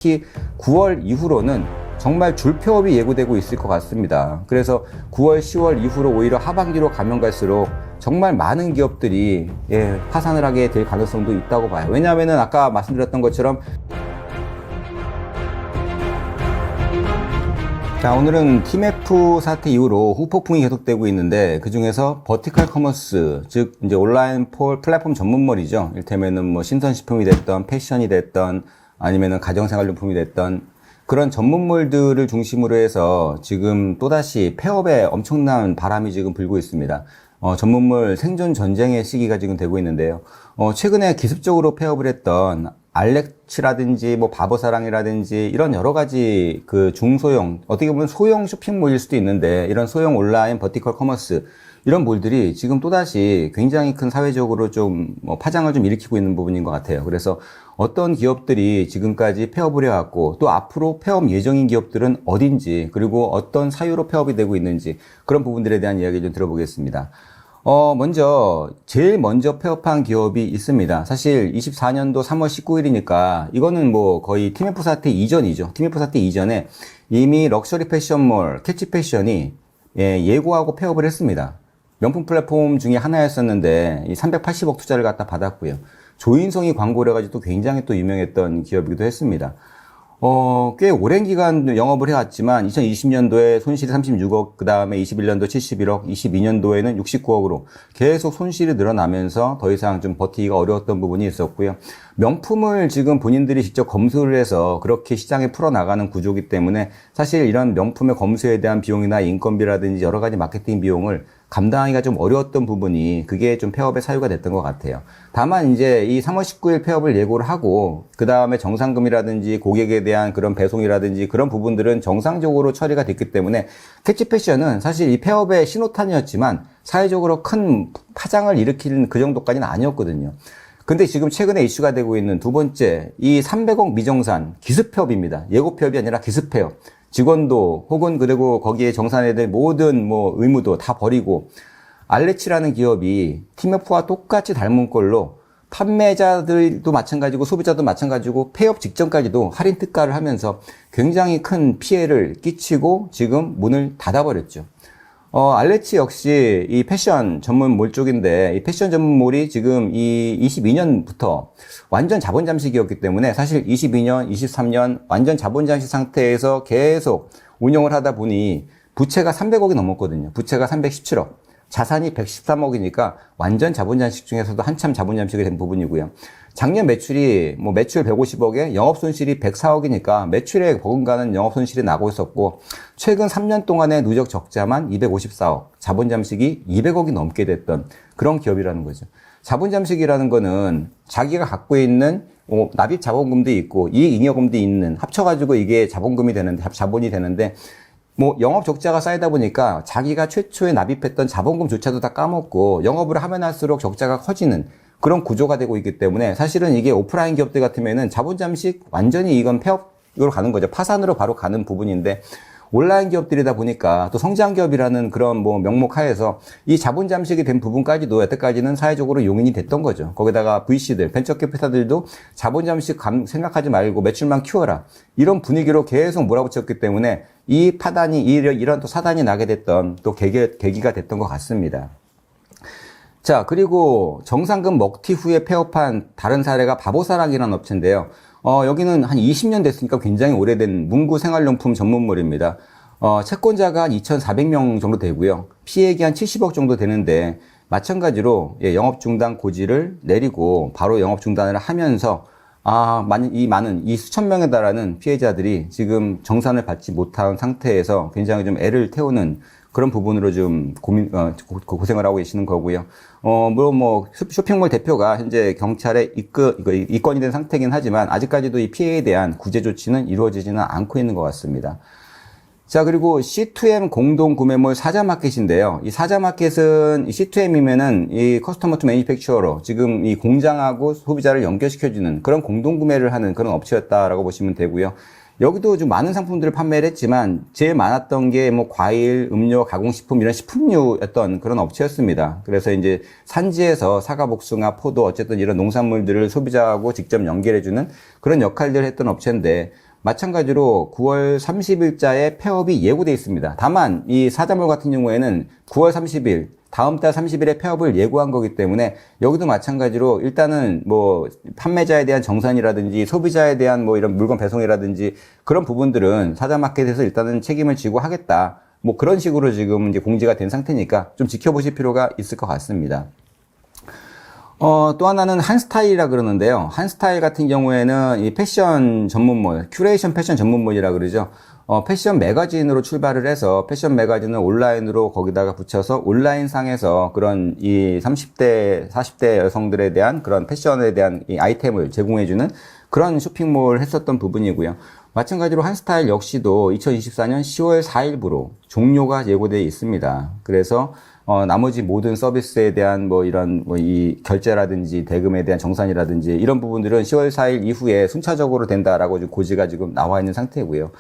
특히 9월 이후로는 정말 줄폐업이 예고되고 있을 것 같습니다. 그래서 9월, 10월 이후로 오히려 하반기로 가면 갈수록 정말 많은 기업들이 파산을 하게 될 가능성도 있다고 봐요. 왜냐하면 아까 말씀드렸던 것처럼 자, 오늘은 TMF 사태 이후로 후폭풍이 계속되고 있는데 그 중에서 버티컬 커머스, 즉 이제 온라인 플랫폼 전문몰이죠. 이를테면은 뭐 신선식품이 됐던 패션이 됐던 아니면은 가정생활용품이 됐던 그런 전문몰들을 중심으로 해서 지금 또다시 폐업에 엄청난 바람이 지금 불고 있습니다. 전문몰 생존 전쟁의 시기가 지금 되고 있는데요. 최근에 기습적으로 폐업을 했던 알렉츠라든지 뭐 바보사랑이라든지 이런 여러 가지 그 중소형, 어떻게 보면 소형 쇼핑몰일 수도 있는데 이런 소형 온라인 버티컬 커머스 이런 몰들이 지금 또다시 굉장히 큰 사회적으로 좀 파장을 좀 일으키고 있는 부분인 것 같아요. 그래서 어떤 기업들이 지금까지 폐업을 해왔고 또 앞으로 폐업 예정인 기업들은 어딘지 그리고 어떤 사유로 폐업이 되고 있는지 그런 부분들에 대한 이야기 좀 들어보겠습니다. 제일 먼저 폐업한 기업이 있습니다. 사실 24년도 3월 19일이니까 이거는 뭐 거의 TMF 사태 이전이죠. TMF 사태 이전에 이미 럭셔리 패션몰 캐치 패션이 예고하고 폐업을 했습니다. 명품 플랫폼 중에 하나였었는데 이 380억 투자를 갖다 받았고요. 조인성이 광고를 해가지고 또 굉장히 또 유명했던 기업이기도 했습니다. 꽤 오랜 기간 영업을 해왔지만 2020년도에 손실이 36억, 그 다음에 21년도 71억, 22년도에는 69억으로 계속 손실이 늘어나면서 더 이상 좀 버티기가 어려웠던 부분이 있었고요. 명품을 지금 본인들이 직접 검수를 해서 그렇게 시장에 풀어나가는 구조이기 때문에 사실 이런 명품의 검수에 대한 비용이나 인건비라든지 여러 가지 마케팅 비용을 감당하기가 좀 어려웠던 부분이 그게 좀 폐업의 사유가 됐던 것 같아요. 다만 이제 이 3월 19일 폐업을 예고를 하고 그 다음에 정상금이라든지 고객에 대한 그런 배송이라든지 그런 부분들은 정상적으로 처리가 됐기 때문에 캐치패션은 사실 이 폐업의 신호탄이었지만 사회적으로 큰 파장을 일으키는 그 정도까지는 아니었거든요. 근데 지금 최근에 이슈가 되고 있는 두 번째 이 300억 미정산 기습폐업입니다. 예고폐업이 아니라 기습폐업. 직원도 혹은 그리고 거기에 정산해야 될 모든 뭐 의무도 다 버리고 알레치라는 기업이 TMF와 똑같이 닮은 꼴로 판매자들도 마찬가지고 소비자도 마찬가지고 폐업 직전까지도 할인 특가를 하면서 굉장히 큰 피해를 끼치고 지금 문을 닫아버렸죠. 알레치 역시 이 패션 전문 몰 쪽인데 이 패션 전문 몰이 지금 이 22년부터 완전 자본 잠식이었기 때문에 사실 22년, 23년 완전 자본 잠식 상태에서 계속 운영을 하다 보니 부채가 300억이 넘었거든요. 부채가 317억. 자산이 113억이니까 완전 자본 잠식 중에서도 한참 자본 잠식이 된 부분이고요. 작년 매출이 매출 150억에 영업 손실이 104억이니까 매출에 버금가는 영업 손실이 나고 있었고 최근 3년 동안의 누적 적자만 254억, 자본 잠식이 200억이 넘게 됐던 그런 기업이라는 거죠. 자본 잠식이라는 거는 자기가 갖고 있는 납입 자본금도 있고 이익 잉여금도 있는 합쳐가지고 이게 자본금이 되는데 자본이 되는데 영업 적자가 쌓이다 보니까 자기가 최초에 납입했던 자본금조차도 다 까먹고 영업을 하면 할수록 적자가 커지는 그런 구조가 되고 있기 때문에 사실은 이게 오프라인 기업들 같으면은 자본 잠식 완전히 이건 폐업으로 가는 거죠. 파산으로 바로 가는 부분인데 온라인 기업들이다 보니까 또 성장 기업이라는 그런 명목 하에서 이 자본 잠식이 된 부분까지도 여태까지는 사회적으로 용인이 됐던 거죠. 거기다가 VC들, 벤처 캐피탈들도 자본 잠식 생각하지 말고 매출만 키워라. 이런 분위기로 계속 몰아붙였기 때문에 이 파단이, 이런 또 사단이 나게 됐던 또 계기가 됐던 것 같습니다. 자, 그리고 정상금 먹튀 후에 폐업한 다른 사례가 바보사랑이라는 업체인데요. 여기는 한 20년 됐으니까 굉장히 오래된 문구 생활용품 전문몰입니다. 채권자가 한 2,400명 정도 되고요. 피해액이 한 70억 정도 되는데, 마찬가지로, 영업 중단 고지를 내리고, 바로 영업 중단을 하면서, 이 수천 명에 달하는 피해자들이 지금 정산을 받지 못한 상태에서 굉장히 좀 애를 태우는 그런 부분으로 좀 고생을 하고 계시는 거고요. 쇼핑몰 대표가 현재 경찰에 입건이 된 상태이긴 하지만 아직까지도 이 피해에 대한 구제 조치는 이루어지지는 않고 있는 것 같습니다. 자, 그리고 C2M 공동 구매몰 사자마켓인데요. 이 사자마켓은 이 C2M이면은 이 커스터머 투 매니팩처러 지금 이 공장하고 소비자를 연결시켜주는 그런 공동 구매를 하는 그런 업체였다라고 보시면 되고요. 여기도 좀 많은 상품들을 판매를 했지만 제일 많았던 게 과일, 음료, 가공식품 이런 식품류였던 그런 업체였습니다. 그래서 이제 산지에서 사과, 복숭아, 포도 어쨌든 이런 농산물들을 소비자하고 직접 연결해주는 그런 역할들을 했던 업체인데 마찬가지로 9월 30일자에 폐업이 예고돼 있습니다. 다만 이 사자몰 같은 경우에는 9월 30일 다음 달 30일에 폐업을 예고한 거기 때문에 여기도 마찬가지로 일단은 뭐 판매자에 대한 정산이라든지 소비자에 대한 뭐 이런 물건 배송이라든지 그런 부분들은 사자마켓에서 일단은 책임을 지고 하겠다. 뭐 그런 식으로 지금 이제 공지가 된 상태니까 좀 지켜보실 필요가 있을 것 같습니다. 또 하나는 한스타일이라 그러는데요. 한스타일 같은 경우에는 이 패션 전문몰, 큐레이션 패션 전문몰이라 그러죠. 패션 매거진으로 출발을 해서 패션 매거진을 온라인으로 거기다가 붙여서 온라인 상에서 그런 이 30대, 40대 여성들에 대한 그런 패션에 대한 이 아이템을 제공해주는 그런 쇼핑몰을 했었던 부분이고요. 마찬가지로 한스타일 역시도 2024년 10월 4일부로 종료가 예고되어 있습니다. 그래서 나머지 모든 서비스에 대한 뭐 이런 뭐 이 결제라든지 대금에 대한 정산이라든지 이런 부분들은 10월 4일 이후에 순차적으로 된다라고 고지가 지금 나와 있는 상태고요.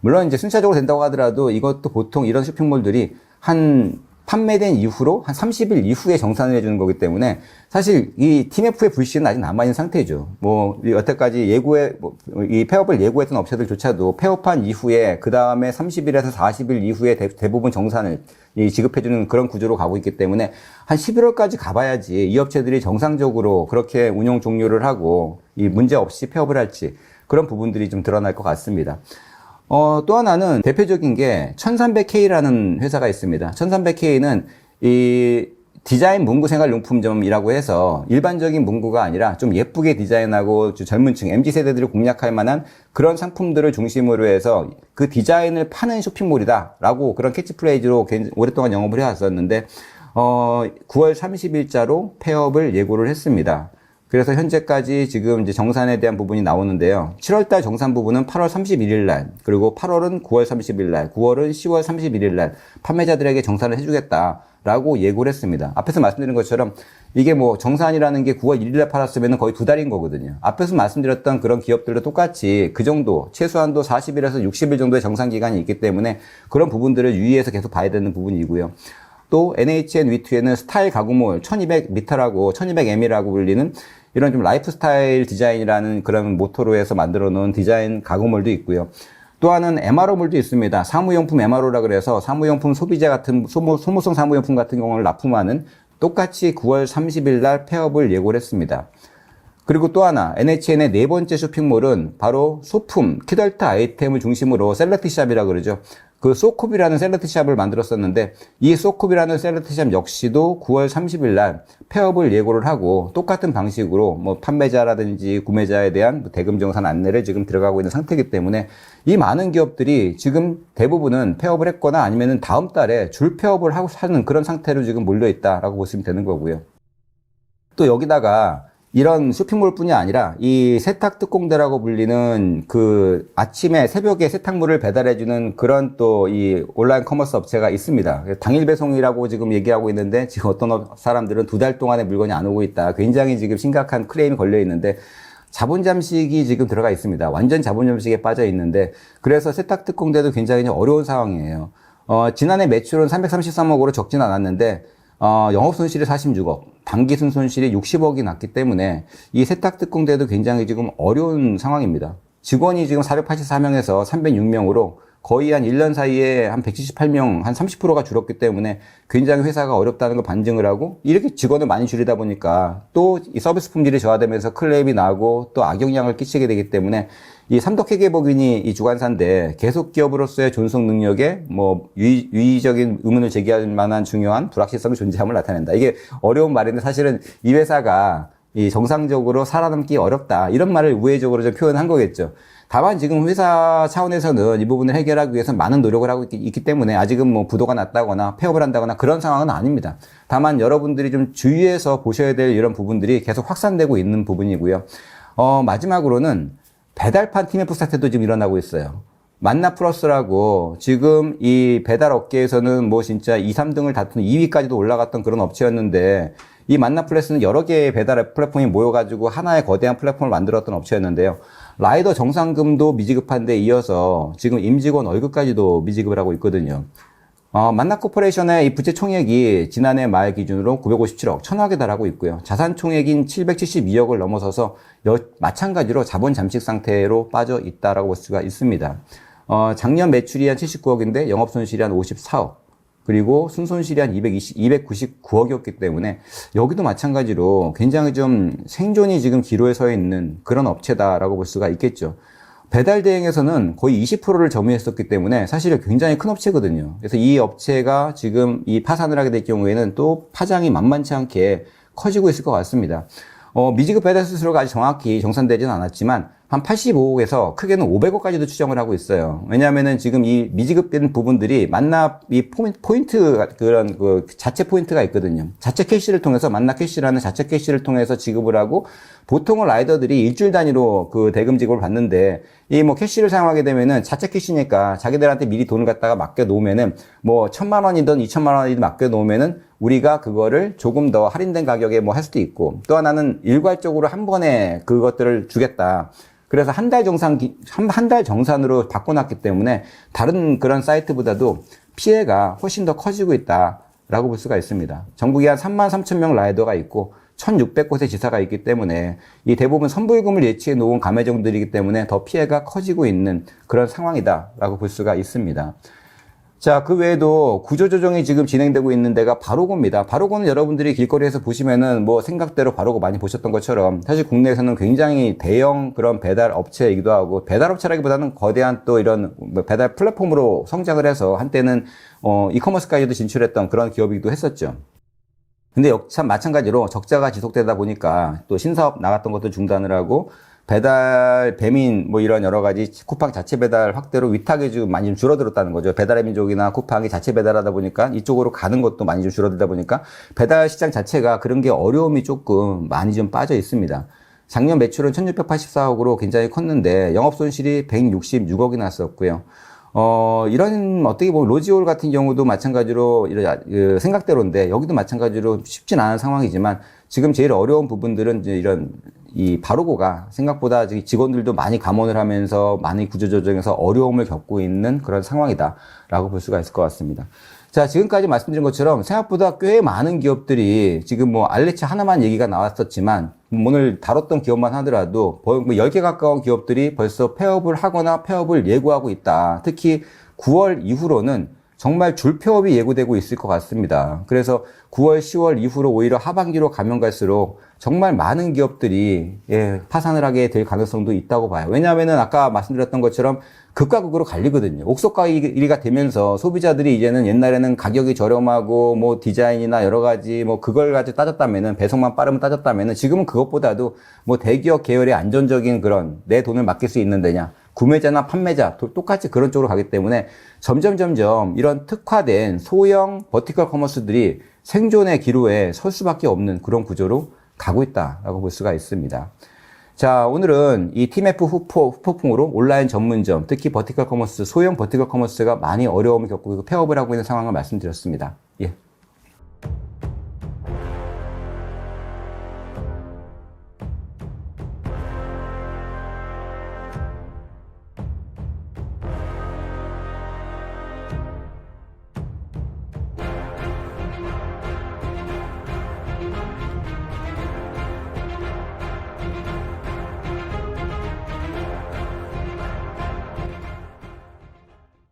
물론 이제 순차적으로 된다고 하더라도 이것도 보통 이런 쇼핑몰들이 한 판매된 이후로 한 30일 이후에 정산을 해주는 거기 때문에 사실 이 TMF의 불씨는 아직 남아있는 상태죠. 뭐 여태까지 이 폐업을 예고했던 업체들조차도 폐업한 이후에 그 다음에 30일에서 40일 이후에 대부분 정산을 지급해주는 그런 구조로 가고 있기 때문에 한 11월까지 가봐야지 이 업체들이 정상적으로 그렇게 운영 종료를 하고 이 문제 없이 폐업을 할지 그런 부분들이 좀 드러날 것 같습니다. 또 하나는 대표적인 게 1300K라는 회사가 있습니다. 1300K는 이 디자인 문구 생활용품점이라고 해서 일반적인 문구가 아니라 좀 예쁘게 디자인하고 젊은 층, MZ세대들을 공략할 만한 그런 상품들을 중심으로 해서 그 디자인을 파는 쇼핑몰이다라고 그런 캐치프레이즈로 오랫동안 영업을 해왔었는데, 9월 30일자로 폐업을 예고를 했습니다. 그래서 현재까지 지금 이제 정산에 대한 부분이 나오는데요. 7월달 정산 부분은 8월 31일 날, 그리고 8월은 9월 30일 날, 9월은 10월 31일 날 판매자들에게 정산을 해주겠다라고 예고를 했습니다. 앞에서 말씀드린 것처럼 이게 뭐 정산이라는 게 9월 1일 날 팔았으면 거의 2달인 거거든요. 앞에서 말씀드렸던 그런 기업들도 똑같이 그 정도, 최소한도 40일에서 60일 정도의 정산 기간이 있기 때문에 그런 부분들을 유의해서 계속 봐야 되는 부분이고요. 또 NHN 위트에는 스타일 가구몰 1200m라고 1200M이라고 불리는 이런 좀 라이프스타일 디자인이라는 그런 모토로 해서 만들어 놓은 디자인 가구몰도 있고요. 또 하나는 MRO몰도 있습니다. 사무용품 MRO라 그래서 사무용품 소비재 같은 소모성 사무용품 같은 경우를 납품하는 똑같이 9월 30일 날 폐업을 예고를 했습니다. 그리고 또 하나 NHN의 네 번째 쇼핑몰은 바로 소품, 키덜트 아이템을 중심으로 셀렉트샵이라 그러죠. 그 소쿱이라는 셀렉트샵을 만들었었는데 이 소쿱이라는 셀렉트샵 역시도 9월 30일 날 폐업을 예고를 하고 똑같은 방식으로 뭐 판매자라든지 구매자에 대한 대금 정산 안내를 지금 들어가고 있는 상태이기 때문에 이 많은 기업들이 지금 대부분은 폐업을 했거나 아니면은 다음 달에 줄 폐업을 하는 그런 상태로 지금 몰려 있다라고 보시면 되는 거고요. 또 여기다가 이런 쇼핑몰뿐이 아니라 이 세탁 특공대라고 불리는 그 아침에 새벽에 세탁물을 배달해주는 그런 또 이 온라인 커머스 업체가 있습니다. 당일 배송이라고 지금 얘기하고 있는데 지금 어떤 사람들은 2달 동안에 물건이 안 오고 있다. 굉장히 지금 심각한 클레임이 걸려 있는데 자본 잠식이 지금 들어가 있습니다. 완전 자본 잠식에 빠져 있는데 그래서 세탁 특공대도 굉장히 어려운 상황이에요. 지난해 매출은 333억으로 적진 않았는데 영업 손실이 46억, 당기순 손실이 60억이 났기 때문에 이 세탁 특공대도 굉장히 지금 어려운 상황입니다. 직원이 지금 484명에서 306명으로 거의 한 1년 사이에 한 178명, 한 30%가 줄었기 때문에 굉장히 회사가 어렵다는 걸 반증을 하고 이렇게 직원을 많이 줄이다 보니까 또 이 서비스 품질이 저하되면서 클레임이 나고 또 악영향을 끼치게 되기 때문에 이 삼덕회계법인이 이 주관사인데 계속 기업으로서의 존속 능력에 뭐 유의적인 의문을 제기할 만한 중요한 불확실성이 존재함을 나타낸다. 이게 어려운 말인데 사실은 이 회사가 이 정상적으로 살아남기 어렵다. 이런 말을 우회적으로 좀 표현한 거겠죠. 다만 지금 회사 차원에서는 이 부분을 해결하기 위해서 많은 노력을 하고 있기 때문에 아직은 뭐 부도가 났다거나 폐업을 한다거나 그런 상황은 아닙니다. 다만 여러분들이 좀 주의해서 보셔야 될 이런 부분들이 계속 확산되고 있는 부분이고요. 마지막으로는 배달판 TMF 사태도 지금 일어나고 있어요. 만나플러스라고 지금 이 배달 업계에서는 뭐 진짜 2, 3등을 다투는 2위까지도 올라갔던 그런 업체였는데 이 만나플러스는 여러 개의 배달 플랫폼이 모여가지고 하나의 거대한 플랫폼을 만들었던 업체였는데요. 라이더 정상금도 미지급한 데 이어서 지금 임직원 월급까지도 미지급을 하고 있거든요. 만나코퍼레이션의 이 부채 총액이 지난해 말 기준으로 957억, 천억에 달하고 있고요. 자산 총액인 772억을 넘어서서 마찬가지로 자본 잠식 상태로 빠져 있다라고 볼 수가 있습니다. 작년 매출이 한 79억인데 영업 손실이 한 54억. 그리고 순손실이 한 299억이었기 때문에 여기도 마찬가지로 굉장히 좀 생존이 지금 기로에 서 있는 그런 업체다라고 볼 수가 있겠죠. 배달 대행에서는 거의 20%를 점유했었기 때문에 사실 굉장히 큰 업체거든요. 그래서 이 업체가 지금 이 파산을 하게 될 경우에는 또 파장이 만만치 않게 커지고 있을 것 같습니다. 미지급 배달 수수료가 아직 정확히 정산되지는 않았지만 한 85억에서 크게는 500억까지도 추정을 하고 있어요. 왜냐하면은 지금 이 미지급된 부분들이 만납 이 포인트 그런 그 자체 포인트가 있거든요. 자체 캐시를 통해서 만납 캐시라는 자체 캐시를 통해서 지급을 하고 보통은 라이더들이 일주일 단위로 그 대금 지급을 받는데 이 뭐 캐시를 사용하게 되면은 자체 캐시니까 자기들한테 미리 돈을 갖다가 맡겨 놓으면은 뭐 1,000만 원이든 2,000만 원이든 맡겨 놓으면은 우리가 그거를 조금 더 할인된 가격에 뭐 할 수도 있고 또 하나는 일괄적으로 한 번에 그것들을 주겠다. 그래서 한 달 정산으로 바꿔놨기 때문에 다른 그런 사이트보다도 피해가 훨씬 더 커지고 있다라고 볼 수가 있습니다. 전국에 한 33,000명 라이더가 있고 1,600곳의 지사가 있기 때문에 이 대부분 선불금을 예치해 놓은 가맹점들이기 때문에 더 피해가 커지고 있는 그런 상황이다라고 볼 수가 있습니다. 자, 그 외에도 구조조정이 지금 진행되고 있는 데가 바로고입니다. 바로고는 여러분들이 길거리에서 보시면은 뭐 생각대로 바로고 많이 보셨던 것처럼 사실 국내에서는 굉장히 대형 그런 배달 업체이기도 하고 배달 업체라기보다는 거대한 또 이런 배달 플랫폼으로 성장을 해서 한때는 이커머스까지도 진출했던 그런 기업이기도 했었죠. 근데 참 마찬가지로 적자가 지속되다 보니까 또 신사업 나갔던 것도 중단을 하고 배달, 배민, 뭐 이런 여러 가지 쿠팡 자체 배달 확대로 위탁이 좀 많이 좀 줄어들었다는 거죠. 배달의 민족이나 쿠팡이 자체 배달하다 보니까 이쪽으로 가는 것도 많이 좀 줄어들다 보니까 배달 시장 자체가 그런 게 어려움이 조금 많이 좀 빠져 있습니다. 작년 매출은 1,684억으로 굉장히 컸는데 영업 손실이 166억이 났었고요. 이런 어떻게 보면 로지올 같은 경우도 마찬가지로 생각대로인데 여기도 마찬가지로 쉽진 않은 상황이지만 지금 제일 어려운 부분들은 이제 이런 이 바로고가 생각보다 직원들도 많이 감원을 하면서 많이 구조조정해서 어려움을 겪고 있는 그런 상황이다라고 볼 수가 있을 것 같습니다. 자, 지금까지 말씀드린 것처럼 생각보다 꽤 많은 기업들이 지금 뭐 알레츠 하나만 얘기가 나왔었지만 오늘 다뤘던 기업만 하더라도 10개 가까운 기업들이 벌써 폐업을 하거나 폐업을 예고하고 있다. 특히 9월 이후로는 정말 줄폐업이 예고되고 있을 것 같습니다. 그래서 9월, 10월 이후로 오히려 하반기로 가면 갈수록 정말 많은 기업들이 파산을 하게 될 가능성도 있다고 봐요. 왜냐하면은 아까 말씀드렸던 것처럼 극과 극으로 갈리거든요. 옥석가 1위가 되면서 소비자들이 이제는 옛날에는 가격이 저렴하고 뭐 디자인이나 여러 가지 뭐 그걸 가지고 따졌다면은 배송만 빠르면 따졌다면은 지금은 그것보다도 뭐 대기업 계열의 안전적인 그런 내 돈을 맡길 수 있는 데냐 구매자나 판매자 똑같이 그런 쪽으로 가기 때문에 점점 이런 특화된 소형 버티컬 커머스들이 생존의 기로에 설 수밖에 없는 그런 구조로 가고 있다라고 볼 수가 있습니다. 자, 오늘은 이 TMF 후폭풍으로 온라인 전문점, 특히 버티컬 커머스, 소형 버티컬 커머스가 많이 어려움을 겪고 폐업을 하고 있는 상황을 말씀드렸습니다.